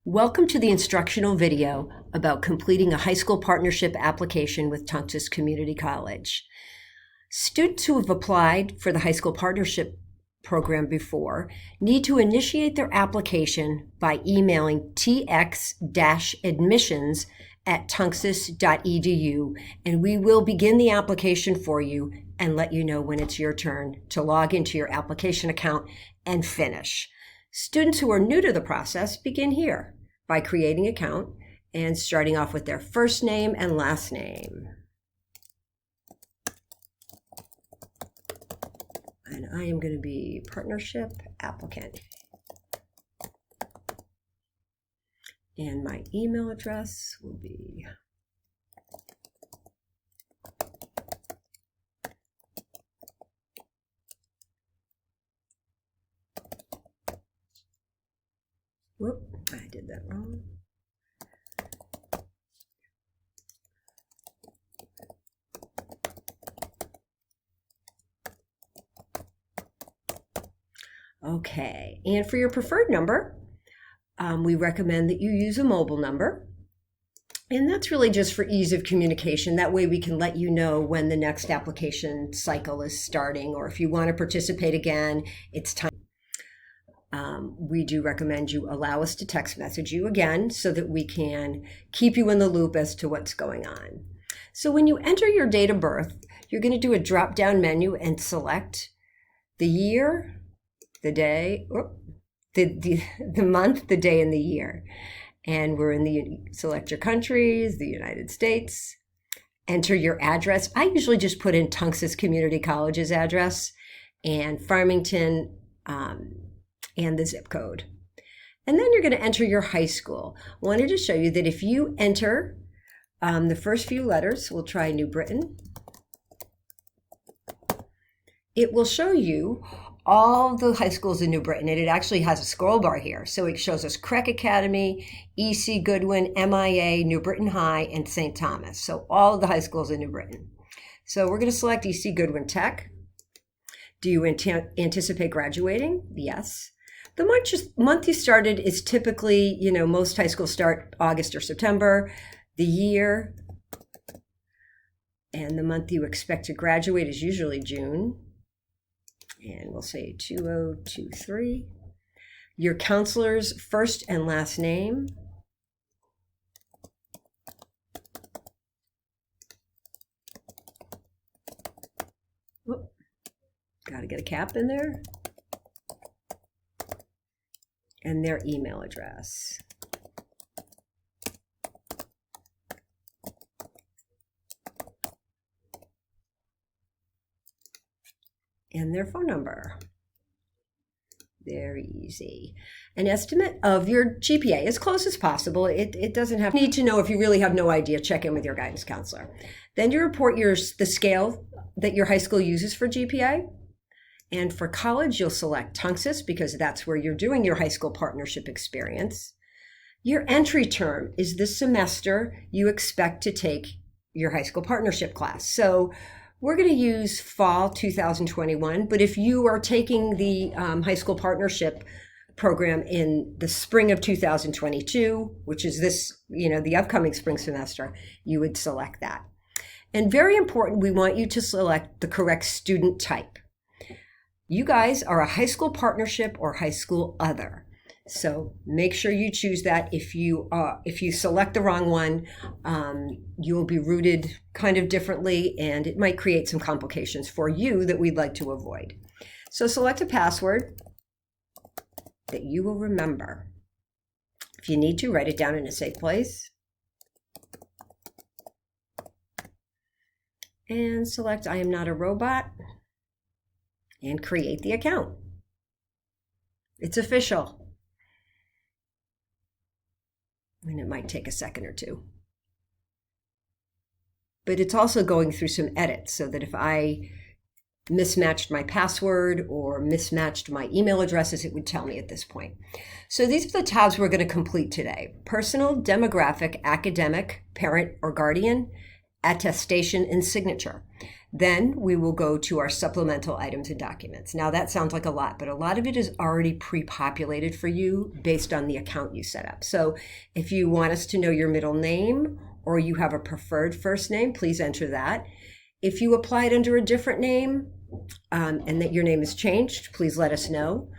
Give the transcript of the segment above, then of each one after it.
Welcome to the instructional video about completing a high school partnership application with Tungus Community College. Students who have applied for the high school partnership program before need to initiate their application by emailing tx-admissions@tungus.edu, and we will begin the application for you and let you know when it's your turn to log into your application account and finish. Students who are new to the process begin here by creating an account and starting off with their first name and last name. And I am going to be partnership applicant. And my email address will be I did that wrong. Okay, and for your preferred number, we recommend that you use a mobile number. And that's really just for ease of communication. That way we can let you know when the next application cycle is starting, or if you want to participate again, it's time. We do recommend you allow us to text message you again so that we can keep you in the loop as to what's going on. So when you enter your date of birth, you're going to do a drop-down menu and select the year, the day, the month, the day, and the year. And select your countries, the United States, enter your address. I usually just put in Tungus Community College's address and Farmington, and the zip code. And then you're going to enter your high school. I wanted to show you that if you enter the first few letters, we'll try New Britain. It will show you all the high schools in New Britain, and it actually has a scroll bar here. So it shows us Creek Academy, E.C. Goodwin, MIA, New Britain High, and St. Thomas. So all of the high schools in New Britain. So we're going to select E.C. Goodwin Tech. Do you anticipate graduating? Yes. The month you started is typically, most high schools start August or September. The year and the month you expect to graduate is usually June. And we'll say 2023. Your counselor's first and last name. Got to get a cap in there. And their email address. And their phone number. Very easy. An estimate of your GPA as close as possible. It doesn't have need to know. If you really have no idea, check in with your guidance counselor. Then you report the scale that your high school uses for GPA. And for college, you'll select Tungus because that's where you're doing your high school partnership experience. Your entry term is the semester you expect to take your high school partnership class. So we're going to use fall 2021, but if you are taking the high school partnership program in the spring of 2022, which is the upcoming spring semester, you would select that. And very important, we want you to select the correct student type. You guys are a high school partnership or high school other. So make sure you choose that. If you select the wrong one, you'll be routed kind of differently, and it might create some complications for you that we'd like to avoid. So select a password that you will remember. If you need to, write it down in a safe place. And select I am not a robot. And create the account. It's official. And it might take a second or two. But it's also going through some edits so that if I mismatched my password or mismatched my email addresses, it would tell me at this point. So these are the tabs we're going to complete today. Personal, demographic, academic, parent or guardian, attestation, and signature. Then we will go to our supplemental items and documents. Now that sounds like a lot, but a lot of it is already pre-populated for you based on the account you set up. So if you want us to know your middle name or you have a preferred first name, please enter that. If you applied under a different name and that your name has changed, please let us know.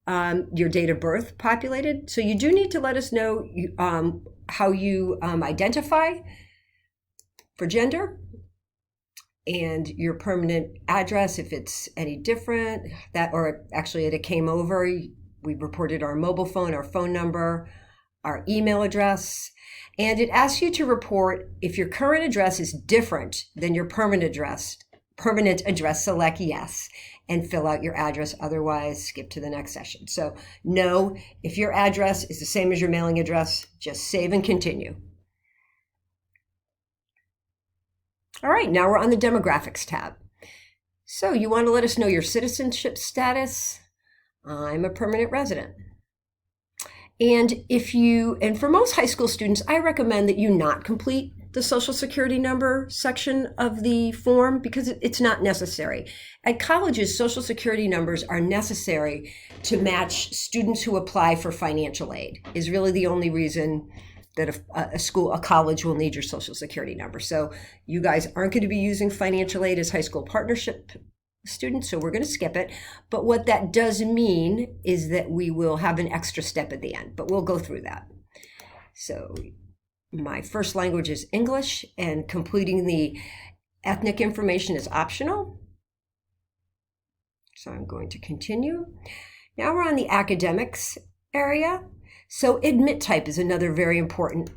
Your date of birth populated. So you do need to let us know how you identify for gender, and your permanent address, if it's any different, or actually it came over, we reported our mobile phone, our phone number, our email address, and it asks you to report if your current address is different than your permanent address, select yes, and fill out your address. Otherwise, skip to the next session. So no, if your address is the same as your mailing address, just save and continue. All right, now we're on the demographics tab. So you want to let us know your citizenship status. I'm a permanent resident. And for most high school students, I recommend that you not complete the Social Security number section of the form because it's not necessary. At colleges, Social Security numbers are necessary to match students who apply for financial aid, is really the only reason that a college will need your Social Security number. So you guys aren't going to be using financial aid as high school partnership students, so we're going to skip it. But what that does mean is that we will have an extra step at the end, but we'll go through that. So my first language is English, and completing the ethnic information is optional. So I'm going to continue. Now we're on the academics area. So admit type is another very important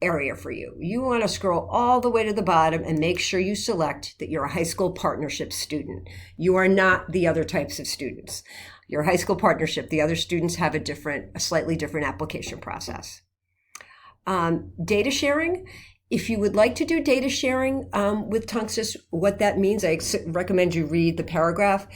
area for you. You want to scroll all the way to the bottom and make sure you select that you're a high school partnership student. You are not the other types of students. You're a high school partnership. The other students have a slightly different application process. Data sharing. If you would like to do data sharing with Tunxus, what that means, I recommend you read the paragraph.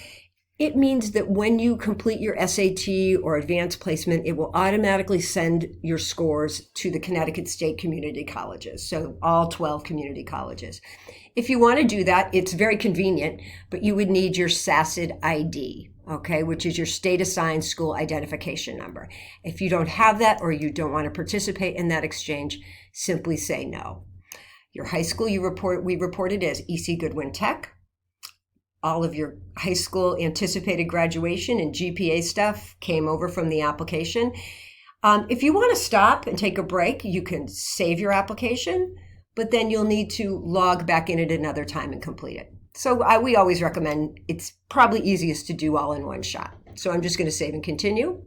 It means that when you complete your SAT or advanced placement, it will automatically send your scores to the Connecticut State Community Colleges, so all 12 community colleges. If you want to do that, it's very convenient, but you would need your SACID ID, okay, which is your state assigned school identification number. If you don't have that or you don't want to participate in that exchange, simply say no. Your high school we reported as EC Goodwin Tech. All of your high school anticipated graduation and GPA stuff came over from the application. If you want to stop and take a break, you can save your application, but then you'll need to log back in at another time and complete it. So we always recommend, it's probably easiest to do all in one shot. So I'm just going to save and continue.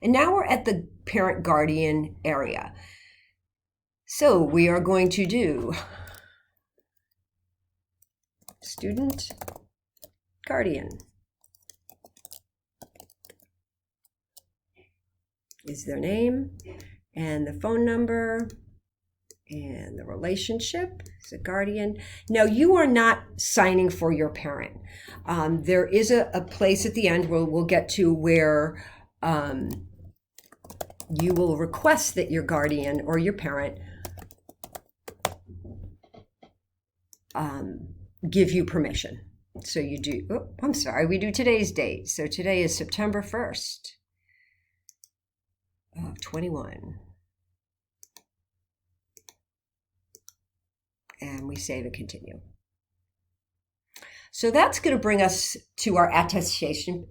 And now we're at the parent guardian area. So we are going to do student guardian. Is their name and the phone number and the relationship as a guardian. Now you are not signing for your parent. There is a place at the end where we'll get to where you will request that your guardian or your parent give you permission. So you do, we do today's date. So today is September 1st of 21. And we save and continue. So that's going to bring us to our attestation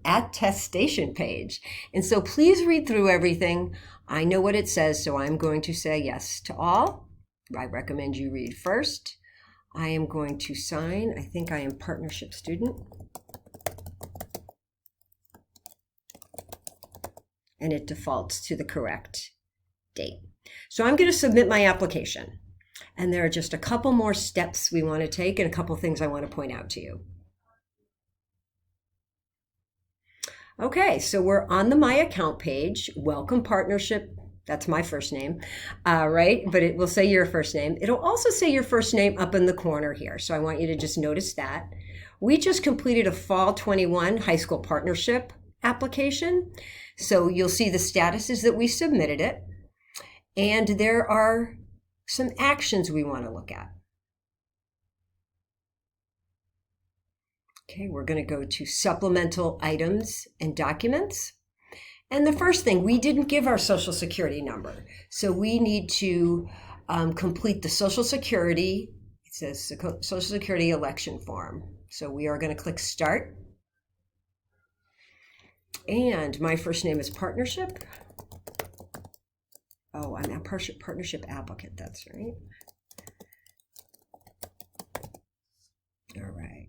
page. And so please read through everything. I know what it says, so I'm going to say yes to all. I recommend you read first. I am going to sign. I think I am partnership student. And it defaults to the correct date. So I'm going to submit my application. And there are just a couple more steps we want to take and a couple things I want to point out to you. Okay, so we're on the My Account page. Welcome partnership. That's my first name, right? But it will say your first name. It'll also say your first name up in the corner here. So I want you to just notice that. We just completed a Fall 21 high school partnership application. So you'll see the status is that we submitted it. And there are some actions we want to look at. Okay, we're going to go to supplemental items and documents. And the first thing, we didn't give our social security number. So we need to complete the social security, it says social security election form. So we are going to click start. And my first name is Partnership. Oh, I'm a partnership applicant, that's right. All right.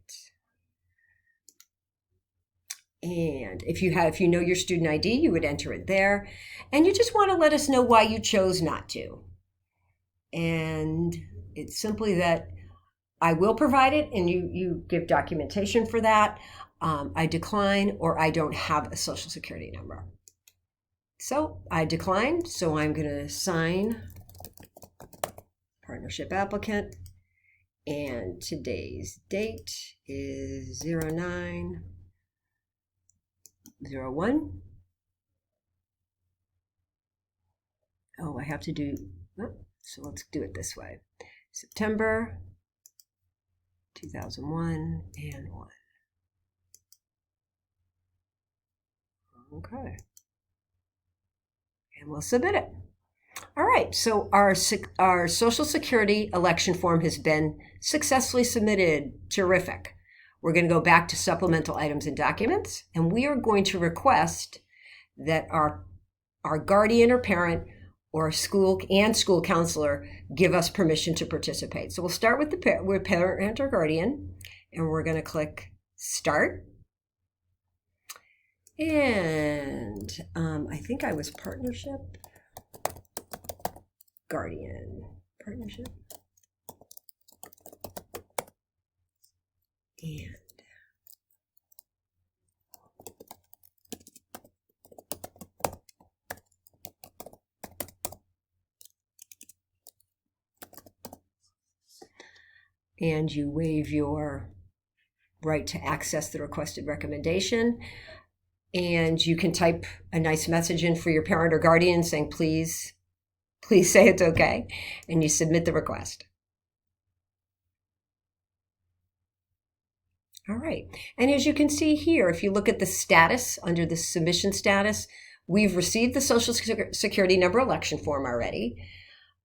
And if you know your student ID, you would enter it there. And you just want to let us know why you chose not to. And it's simply that I will provide it and you give documentation for that. I decline, or I don't have a social security number. So I declined, so I'm going to sign partnership applicant. And today's date is 09/01. Oh, I have to do, so let's do it this way. September 2001 and 1. Okay. And we'll submit it. All right, so our Social Security election form has been successfully submitted. Terrific. We're going to go back to supplemental items and documents, and we are going to request that our guardian or parent or school counselor give us permission to participate. So we'll start with with parent or guardian, and we're going to click start. And I think I was partnership, guardian, partnership. And you waive your right to access the requested recommendation. And you can type a nice message in for your parent or guardian saying, please say it's okay. And you submit the request. All right. And as you can see here, if you look at the status under the submission status, we've received the Social Security number election form already.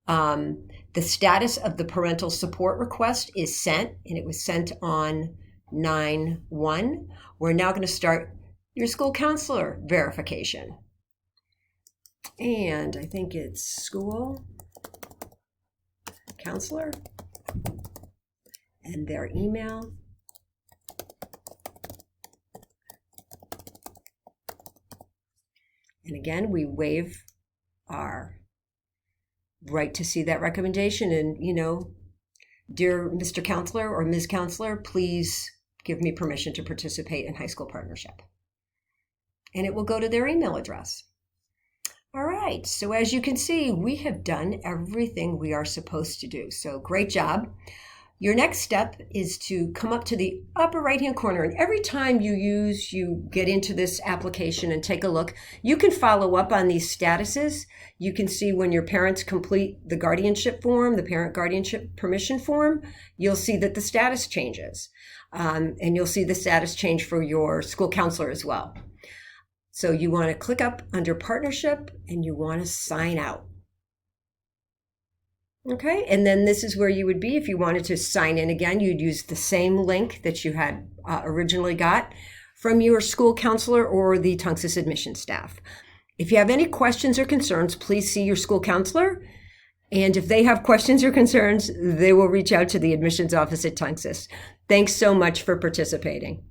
The status of the parental support request is sent, and it was sent on 9/1. We're now going to start your school counselor verification. And I think it's school counselor and their email. And again, we waive our right to see that recommendation. And, dear Mr. Counselor or Ms. Counselor, please give me permission to participate in high school partnership. And it will go to their email address. All right, so as you can see, we have done everything we are supposed to do. So great job. Your next step is to come up to the upper right-hand corner, and every time you get into this application and take a look, you can follow up on these statuses. You can see when your parents complete the guardianship form, the parent guardianship permission form, you'll see that the status changes. And you'll see the status change for your school counselor as well. So you want to click up under partnership and you want to sign out. Okay, and then this is where you would be if you wanted to sign in again. You'd use the same link that you had originally got from your school counselor or the Tunxus admission staff. If you have any questions or concerns, please see your school counselor. And if they have questions or concerns, they will reach out to the admissions office at Tunxus. Thanks so much for participating.